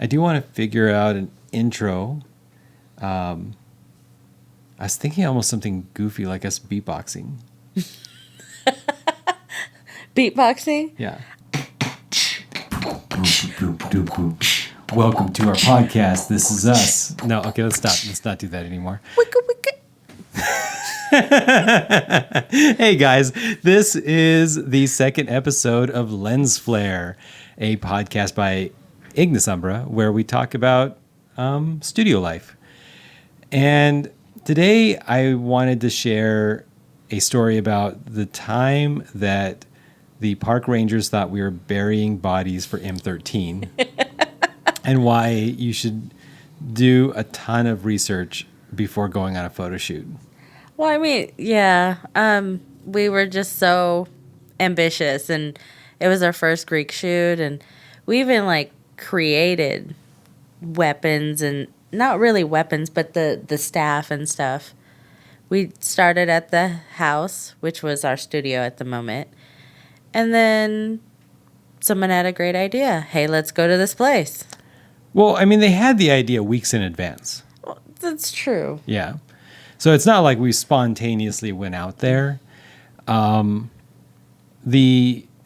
I do want to figure out an intro. I was thinking almost something goofy like us beatboxing. Beatboxing? Yeah. Welcome to our podcast. This is us. No, okay, let's stop. Let's not do that anymore. Hey guys, this is the second episode of Lens Flare, a podcast by Ignis Umbra, where we talk about studio life. And today I wanted to share a story about the time that the park rangers thought we were burying bodies for M13 and why you should do a ton of research before going on a photo shoot. Well, I mean, yeah. We were just so ambitious, and it was our first Greek shoot, and we even created weapons, and not really weapons, but the staff and stuff. We started at the house, which was our studio at the moment, and then someone had a great idea. Hey, let's go to this place. Well, I mean, they had the idea weeks in advance. Well, that's true. Yeah. So it's not like we spontaneously went out there. The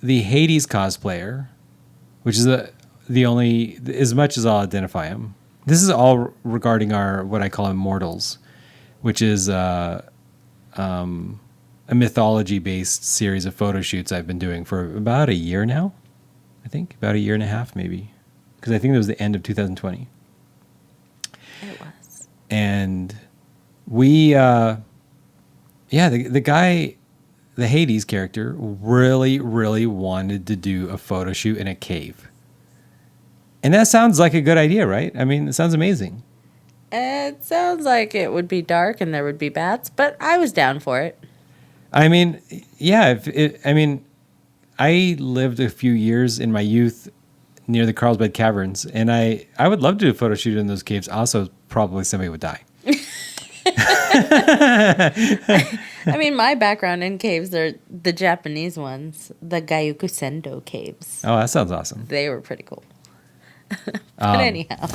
Hades cosplayer, which is the only, as much as I'll identify him. This is all regarding our what I call immortals, which is a mythology-based series of photo shoots I've been doing for about a year now. I think about a year and a half, maybe, because I think it was the end of 2020. It was. And we, the guy, the Hades character, really, really wanted to do a photo shoot in a cave. And that sounds like a good idea, right? I mean, it sounds amazing. It sounds like it would be dark and there would be bats, but I was down for it. I mean, yeah, I lived a few years in my youth near the Carlsbad Caverns, and I would love to do a photo shoot in those caves. Also, probably somebody would die. I mean, my background in caves are the Japanese ones, the Gyakusendo caves. Oh, that sounds awesome. They were pretty cool. But anyhow.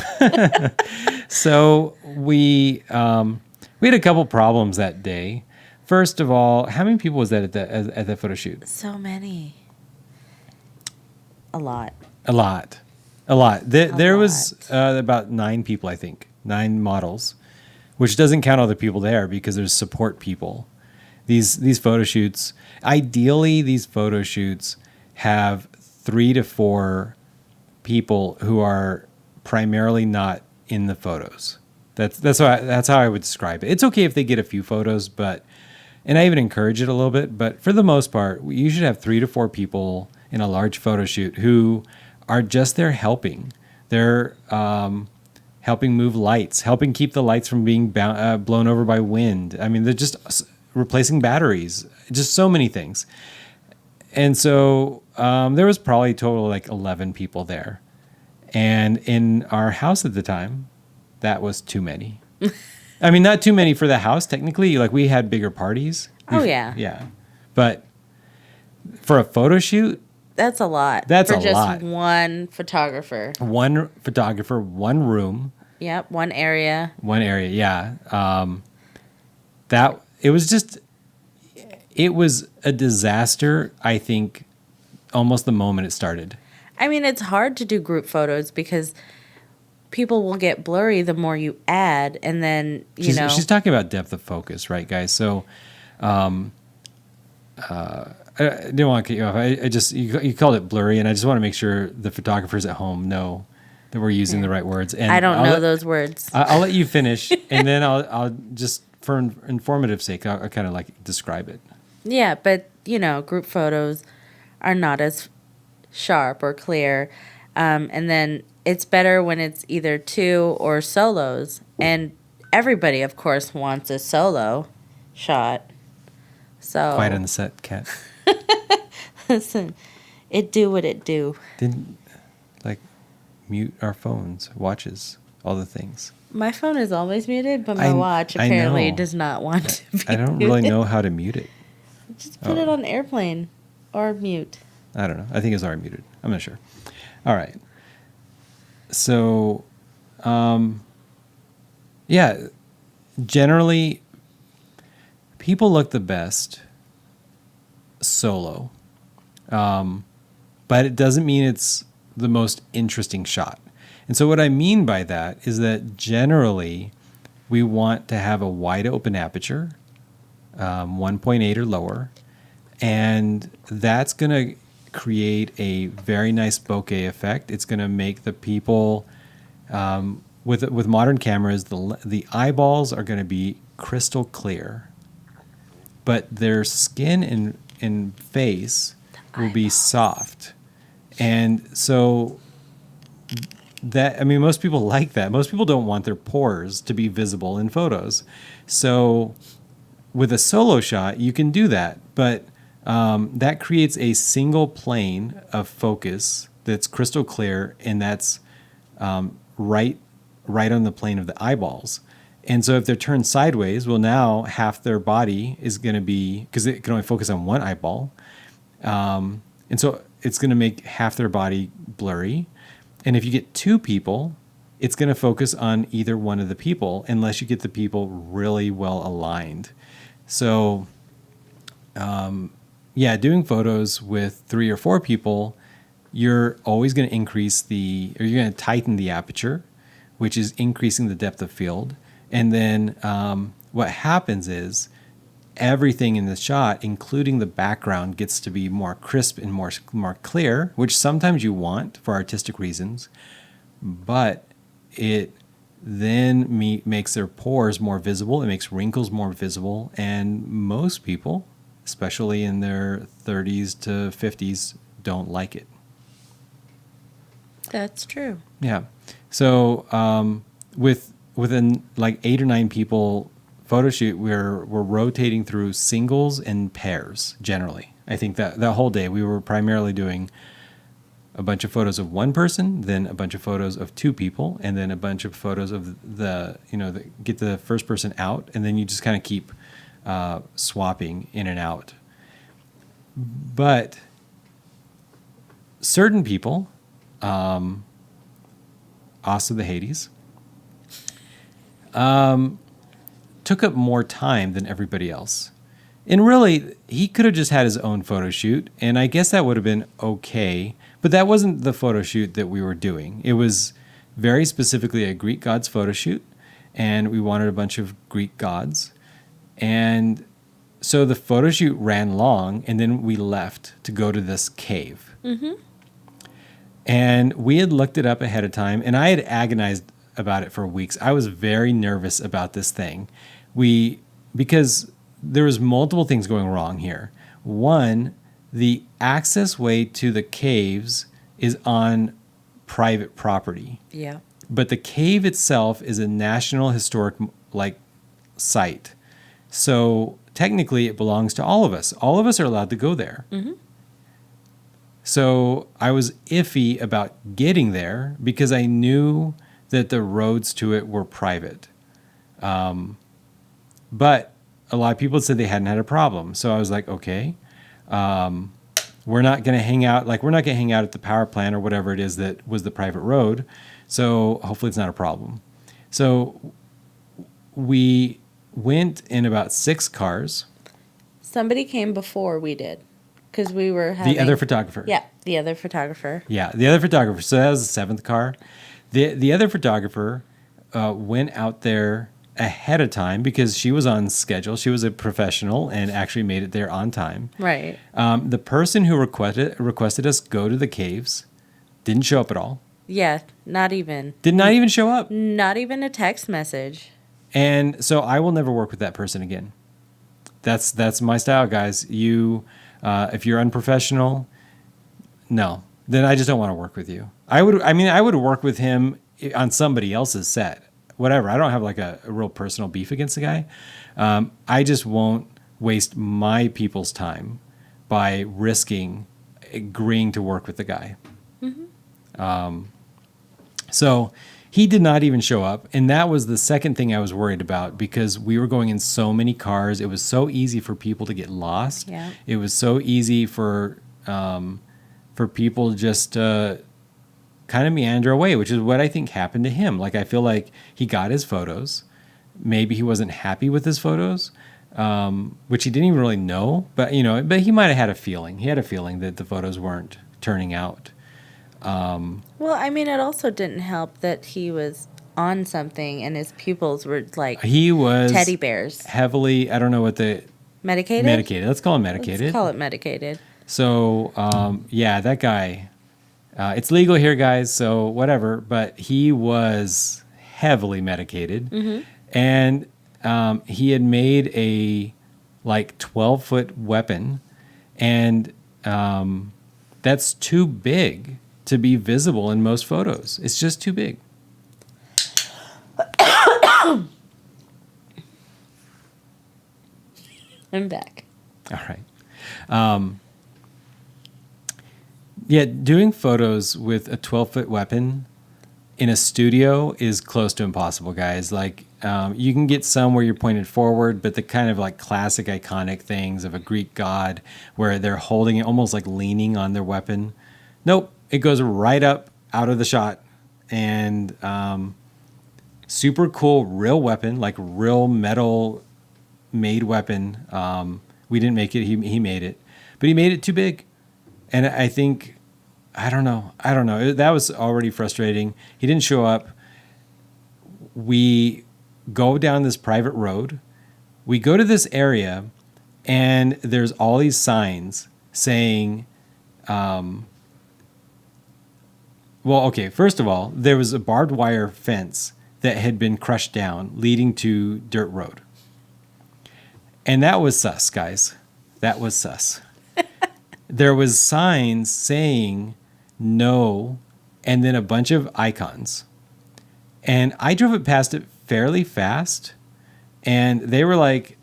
So we had a couple problems that day. First of all, how many people was that at that photo shoot? So many. A lot. There was about 9 people, I think. 9 models, which doesn't count all the people there because there's support people. These photo shoots, ideally, these photo shoots have 3 to 4 people who are primarily not in the photos. That's how I would describe it. It's okay if they get a few photos, and I even encourage it a little bit, but for the most part, you should have 3 to 4 people in a large photo shoot who are just there helping. They're helping move lights, helping keep the lights from being blown over by wind. I mean, they're just replacing batteries, just so many things. And so there was probably a total of 11 people there. And in our house at the time, that was too many. I mean, not too many for the house, technically. We had bigger parties. Oh, yeah. Yeah. But for a photo shoot, that's a lot. That's for a lot. Just one photographer. One photographer, one room. Yep, one area. One area, yeah. It was a disaster, I think, almost the moment it started. I mean, it's hard to do group photos because people will get blurry the more you add, and then, She's talking about depth of focus, right, guys? So, I didn't want to cut you off. You called it blurry, and I just want to make sure the photographers at home know that we're using the right words. And I don't know those words. I'll let you finish, and then I'll just, for informative sake, I'll kind of describe it. Yeah, but, group photos are not as sharp or clear. And then it's better when it's either 2 or solos. And everybody, of course, wants a solo shot. So Quiet on the set, Kat. Listen, it do what it do. Didn't mute our phones, watches, all the things. My phone is always muted, but my watch apparently does not want to be I don't really know how to mute it. Just put it on airplane or mute. I don't know. I think it's already muted. I'm not sure. All right. So, yeah, generally, people look the best solo, but it doesn't mean it's the most interesting shot. And so, what I mean by that is that generally, we want to have a wide open aperture, 1.8 or lower, and that's going to create a very nice bokeh effect. It's going to make the people with modern cameras, the eyeballs are going to be crystal clear, but their skin and face will be soft, and so that, I mean, most people like that. Most people don't want their pores to be visible in photos, so with a solo shot, you can do that, but that creates a single plane of focus that's crystal clear, and that's right on the plane of the eyeballs. And so if they're turned sideways, well, now half their body is going to be, because it can only focus on one eyeball, and so it's going to make half their body blurry. And if you get two people, it's going to focus on either one of the people, unless you get the people really well aligned. So, yeah, doing photos with 3 or 4 people, you're always going to you're going to tighten the aperture, which is increasing the depth of field. And then what happens is everything in the shot, including the background, gets to be more crisp and more clear, which sometimes you want for artistic reasons, but it then makes their pores more visible. It makes wrinkles more visible. And most people, especially in their 30s to 50s, don't like it. That's true. Yeah. So within like 8 or 9 people photo shoot, we're rotating through singles and pairs generally. I think that whole day we were primarily doing a bunch of photos of one person, then a bunch of photos of 2 people, and then a bunch of photos of get the first person out, and then you just kind of keep swapping in and out. But certain people, Asa the Hades, took up more time than everybody else. And really, he could have just had his own photo shoot, and I guess that would have been okay. But that wasn't the photo shoot that we were doing. It was very specifically a Greek gods photo shoot, and we wanted a bunch of Greek gods. And so the photo shoot ran long, and then we left to go to this cave. Mm-hmm. And we had looked it up ahead of time, and I had agonized about it for weeks. I was very nervous about this thing. Because there was multiple things going wrong here. One, the access way to the caves is on private property. Yeah. But the cave itself is a national historic site. So technically it belongs to all of us. All of us are allowed to go there. Mm-hmm. So I was iffy about getting there because I knew that the roads to it were private. But a lot of people said they hadn't had a problem. So I was like, okay, we're not going to hang out. We're not going to hang out at the power plant or whatever it is that was the private road. So hopefully it's not a problem. So we went in about 6 cars. Somebody came before we did because we were having... The other photographer. Yeah, the other photographer. Yeah, the other photographer. So that was the 7th car. The other photographer went out there ahead of time because she was on schedule. She was a professional and actually made it there on time. Right. The person who requested us go to the caves didn't show up at all. Yeah, not even. Did not even show up. Not even a text message. And so I will never work with that person again. That's my style, guys. You, if you're unprofessional, no, then I just don't want to work with you. I would work with him on somebody else's set. Whatever. I don't have a real personal beef against the guy. I just won't waste my people's time by risking agreeing to work with the guy. Mm-hmm. So he did not even show up. And that was the second thing I was worried about because we were going in so many cars. It was so easy for people to get lost. Yeah. It was so easy for people just to kind of meander away, which is what I think happened to him. Like, I feel like he got his photos. Maybe he wasn't happy with his photos, which he didn't even really know. But, but he might have had a feeling. He had a feeling that the photos weren't turning out. Well, I mean, it also didn't help that he was on something and his pupils were like He was teddy bears. heavily, I don't know what the... Medicated? Medicated. Let's call him medicated. Let's call it medicated. So, that guy, it's legal here, guys, so whatever, but he was heavily medicated. Mm-hmm. And he had made a, 12-foot weapon, and that's too big to be visible in most photos. It's just too big. I'm back. All right. Doing photos with a 12-foot weapon in a studio is close to impossible, guys. You can get some where you're pointed forward, but the kind of classic iconic things of a Greek god where they're holding it almost like leaning on their weapon. Nope. It goes right up out of the shot. And super cool real weapon, like real metal made weapon. We didn't make it. He made it, but he made it too big. And I think, I don't know. That was already frustrating. He didn't show up. We go down this private road. We go to this area, and there's all these signs saying, first of all, there was a barbed wire fence that had been crushed down, leading to dirt road. And that was sus, guys. That was sus. There was signs saying no, and then a bunch of icons. And I drove it past it fairly fast, and they were like,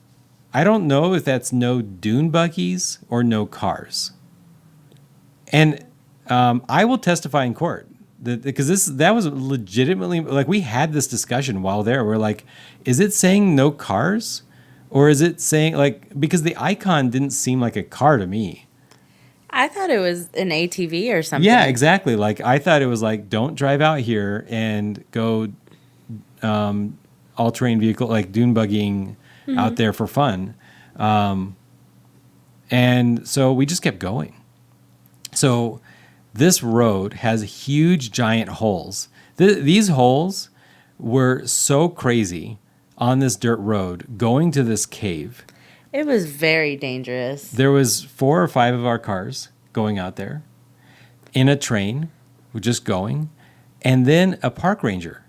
I don't know if that's no dune buggies or no cars. And I will testify in court because that was legitimately, we had this discussion while there. We're like, is it saying no cars? Or is it saying, because the icon didn't seem like a car to me. I thought it was an ATV or something. Yeah, exactly. I thought it was don't drive out here and go all-terrain vehicle, dune buggying out there for fun. And so we just kept going. So this road has huge, giant holes. These holes were so crazy on this dirt road going to this cave. It was very dangerous. There was 4 or 5 of our cars going out there in a train, we're just going. And then a park ranger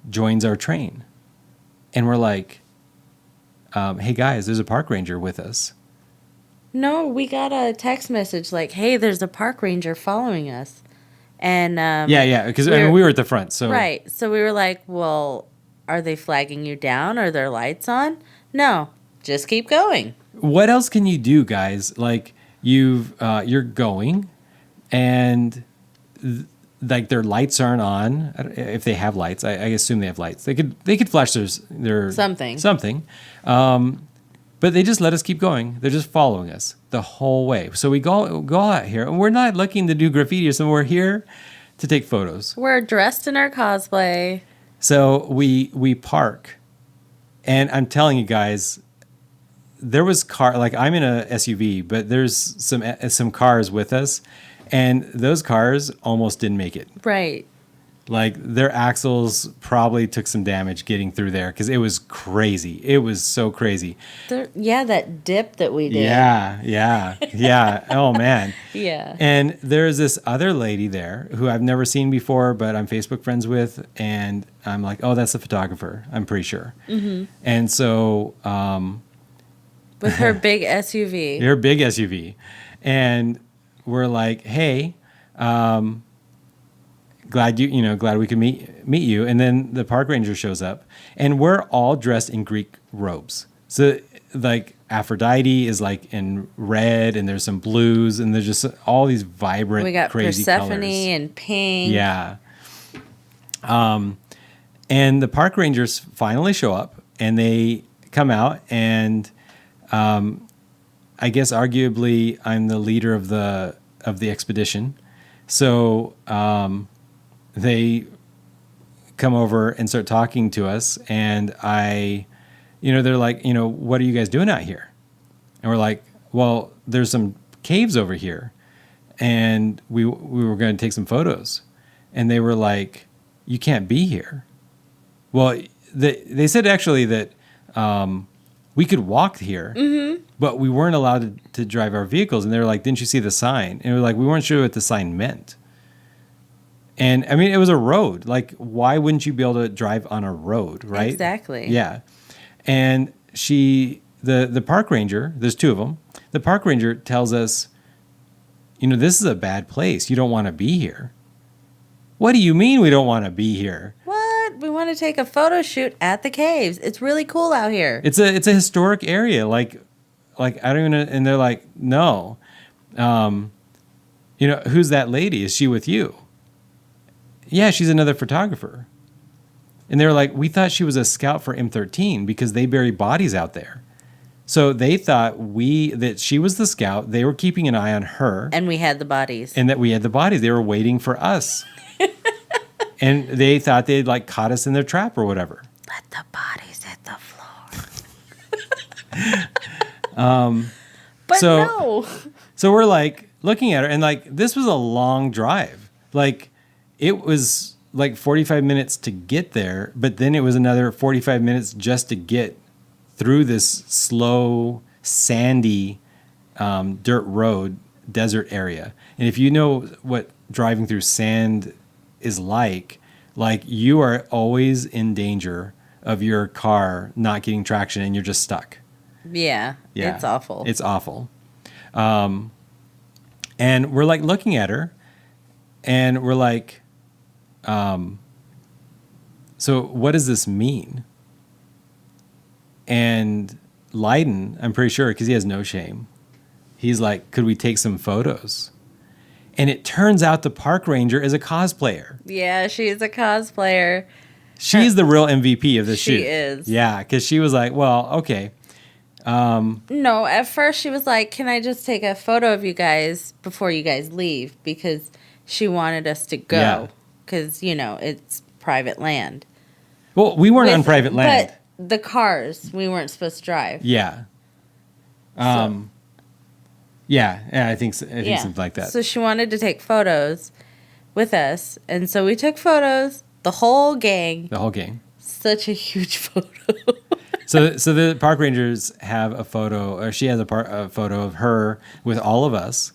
joins our train. And we're like, hey guys, there's a park ranger with us. No, we got a text message hey, there's a park ranger following us. And because we were at the front. So right. So we were like, well, are they flagging you down? Are their lights on? No, just keep going. What else can you do, guys? You're going, and their lights aren't on. If they have lights, I assume they have lights. They could flash their something. But they just let us keep going. They're just following us the whole way. So we go out here, and we're not looking to do graffiti or something. We're here to take photos. We're dressed in our cosplay. So we park, and I'm telling you guys, there was I'm in a SUV, but there's some cars with us, and those cars almost didn't make it. Right. Their axles probably took some damage getting through there because it was crazy. It was so crazy. That dip that we did. Yeah. Oh, man. Yeah. And there's this other lady there who I've never seen before, but I'm Facebook friends with. And I'm like, oh, that's the photographer. I'm pretty sure. Mm-hmm. And so... with her big SUV. Her big SUV. And we're like, hey... glad we could meet you. And then the park ranger shows up, and we're all dressed in Greek robes. So Aphrodite is in red, and there's some blues, and there's just all these vibrant, we got crazy Persephone colors. and pink. Yeah. And the park rangers finally show up, and they come out, and I guess arguably I'm the leader of the expedition. So they come over and start talking to us, and they're like, what are you guys doing out here? And we're like, well, there's some caves over here, and we were going to take some photos. And they were like, you can't be here. Well, they said actually that we could walk here, but we weren't allowed to drive our vehicles. And they were like, didn't you see the sign? And we were like, we weren't sure what the sign meant. And I mean, it was a road. Like, why wouldn't you be able to drive on a road, right? Exactly. Yeah. And the park ranger, there's two of them. The park ranger tells us, this is a bad place. You don't want to be here. What do you mean we don't want to be here? What? We want to take a photo shoot at the caves. It's really cool out here. It's a historic area. Like I don't even know. And they're like, no. Who's that lady? Is she with you? Yeah, she's another photographer. And they were like, we thought she was a scout for M13 because they bury bodies out there. So they thought that she was the scout. They were keeping an eye on her. And we had the bodies. And that we had the bodies. They were waiting for us. And they thought they'd like caught us in their trap or whatever. Let the bodies hit the floor. But no. So we're like looking at her, and like this was a long drive. Like it was like 45 minutes to get there, but then it was another 45 minutes just to get through this slow, sandy dirt road, desert area. And if you know what driving through sand is like you are always in danger of your car not getting traction and you're just stuck. Yeah. It's awful. It's awful. And we're like looking at her, and we're like, so what does this mean? And Leiden, I'm pretty sure, because he has no shame, he's like, could we take some photos? And it turns out the park ranger is a cosplayer. Yeah, she's a cosplayer. She's the real MVP of the shoot. She is. Yeah, because she was like, well, okay. No, at first she was like, can I just take a photo of you guys before you guys leave? Because she wanted us to go. Because, it's private land. Well, we weren't on private land. But the cars, we weren't supposed to drive. Yeah. Yeah, I think something like that. So she wanted to take photos with us. And so we took photos, the whole gang. Such a huge photo. So the park rangers have a photo, or she has a photo of her with all of us.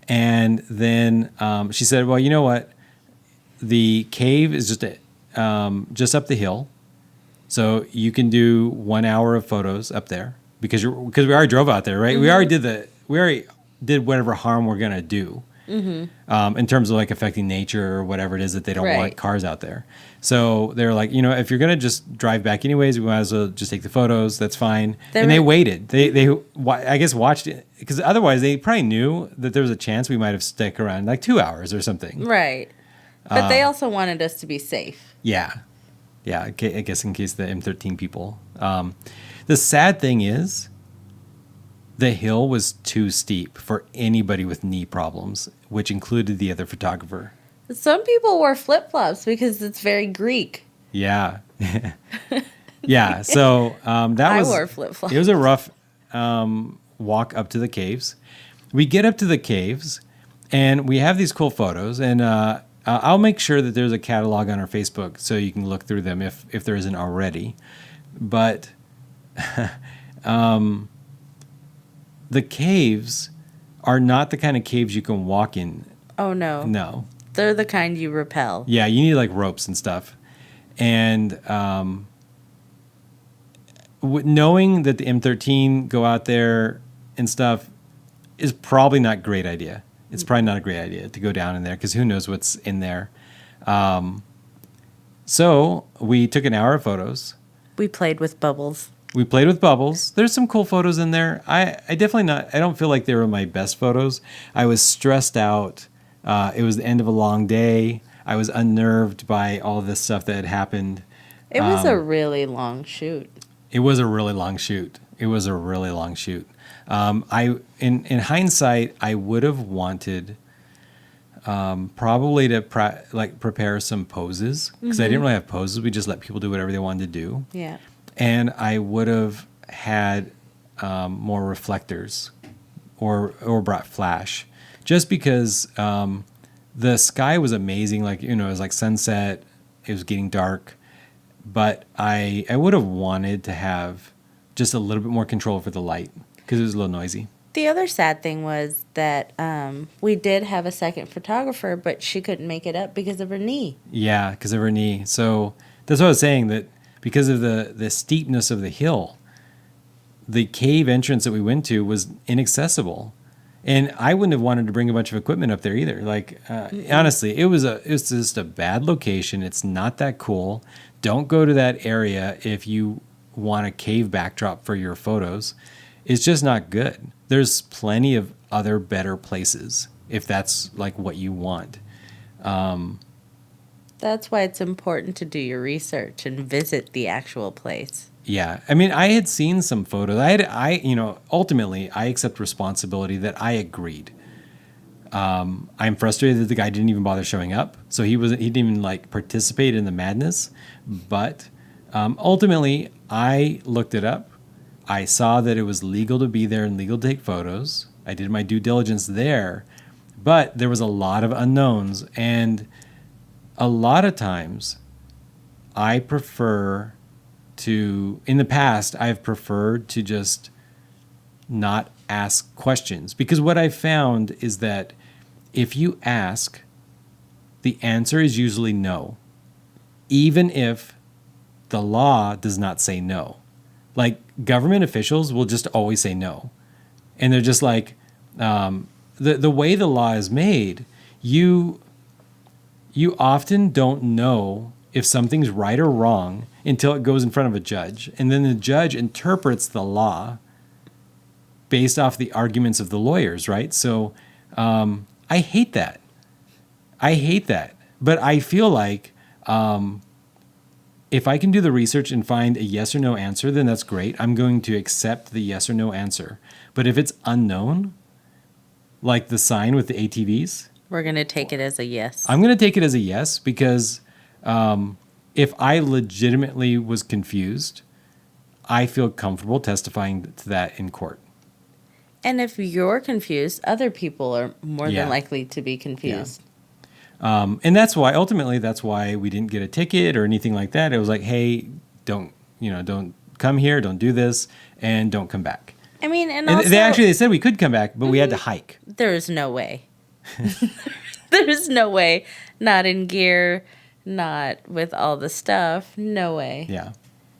And then she said, well, you know what? The cave is just up the hill. So you can do 1 hour of photos up there because we already drove out there, right? Mm-hmm. We already did whatever harm we're going to do. Mm-hmm. In terms of like affecting nature or whatever it is that they don't want cars out there. So they were like, if you're going to just drive back anyways, we might as well just take the photos. That's fine. They waited. They I guess watched it because otherwise they probably knew that there was a chance we might have stuck around like 2 hours or something. Right. But they also wanted us to be safe. Yeah. Yeah. I guess in case the M13 people. The sad thing is the hill was too steep for anybody with knee problems, which included the other photographer. Some people wore flip-flops because it's very Greek. Yeah. Yeah. So I wore flip-flops. It was a rough walk up to the caves. We get up to the caves, and we have these cool photos. And I'll make sure that there's a catalog on our Facebook so you can look through them if there isn't already. But the caves are not the kind of caves you can walk in. Oh, no. No. They're the kind you rappel. Yeah, you need like ropes and stuff. And knowing that the M13 go out there and stuff is probably not a great idea. It's probably not a great idea to go down in there because who knows what's in there. So we took an hour of photos. We played with bubbles. There's some cool photos in there. I don't feel like they were my best photos. I was stressed out. It was the end of a long day. I was unnerved by all this stuff that had happened. It was a really long shoot. In hindsight, I would have wanted probably to prepare some poses, because I didn't really have poses. We just let people do whatever they wanted to do. Yeah. And I would have had more reflectors or brought flash, just because the sky was amazing. Like, it was like sunset. It was getting dark. But I would have wanted to have just a little bit more control for the light, because it was a little noisy. The other sad thing was that we did have a second photographer, but she couldn't make it up because of her knee. Yeah, because of her knee. So that's what I was saying, that because of the steepness of the hill, the cave entrance that we went to was inaccessible. And I wouldn't have wanted to bring a bunch of equipment up there either. Like, honestly, it was just a bad location. It's not that cool. Don't go to that area if you want a cave backdrop for your photos. It's just not good. There's plenty of other better places if that's like what you want. That's why it's important to do your research and visit the actual place. Yeah. I mean, I had seen some photos. Ultimately, I accept responsibility that I agreed. I'm frustrated that the guy didn't even bother showing up. So he didn't even like participate in the madness. But ultimately, I looked it up. I saw that it was legal to be there and legal to take photos. I did my due diligence there. But there was a lot of unknowns. And a lot of times, I prefer to, in the past, I've preferred to just not ask questions. Because what I've found is that if you ask, the answer is usually no. Even if the law does not say no. Like, government officials will just always say no. And they're just like, the way the law is made, you often don't know if something's right or wrong until it goes in front of a judge. And then the judge interprets the law based off the arguments of the lawyers, right? So I hate that. But I feel like if I can do the research and find a yes or no answer, then that's great. I'm going to accept the yes or no answer. But if it's unknown, like the sign with the ATVs, We're going to take it as a yes. I'm going to take it as a yes, because if I legitimately was confused, I feel comfortable testifying to that in court. And if you're confused, other people are more Yeah. than likely to be confused. And that's why we didn't get a ticket or anything like that. It was like, hey, don't come here, don't do this, and don't come back. I mean, and And also, they said we could come back, but we had to hike. there's no way. There's no way. Not in gear, not with all the stuff. No way. Yeah.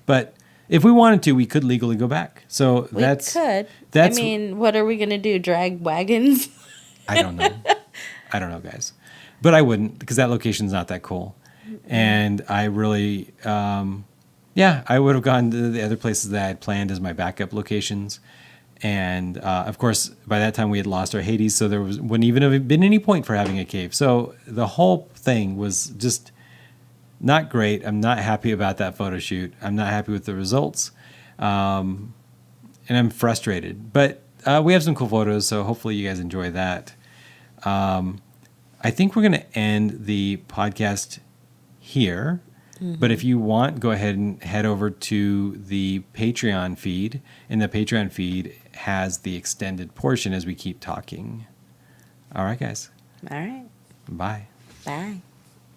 But if we wanted to, we could legally go back. So We that's could. that's I mean, what are we going to do? Drag wagons? I don't know. I don't know, guys. But I wouldn't, because that location's not that cool. And I really, I would have gone to the other places that I had planned as my backup locations. And, of course, by that time we had lost our Hades, so there wouldn't even have been any point for having a cave. So the whole thing was just not great. I'm not happy about that photo shoot. I'm not happy with the results. And I'm frustrated. But we have some cool photos, so hopefully you guys enjoy that. I think we're going to end the podcast here. Mm-hmm. But if you want, go ahead and head over to the Patreon feed. And the Patreon feed has the extended portion as we keep talking. All right, guys. All right. Bye. Bye.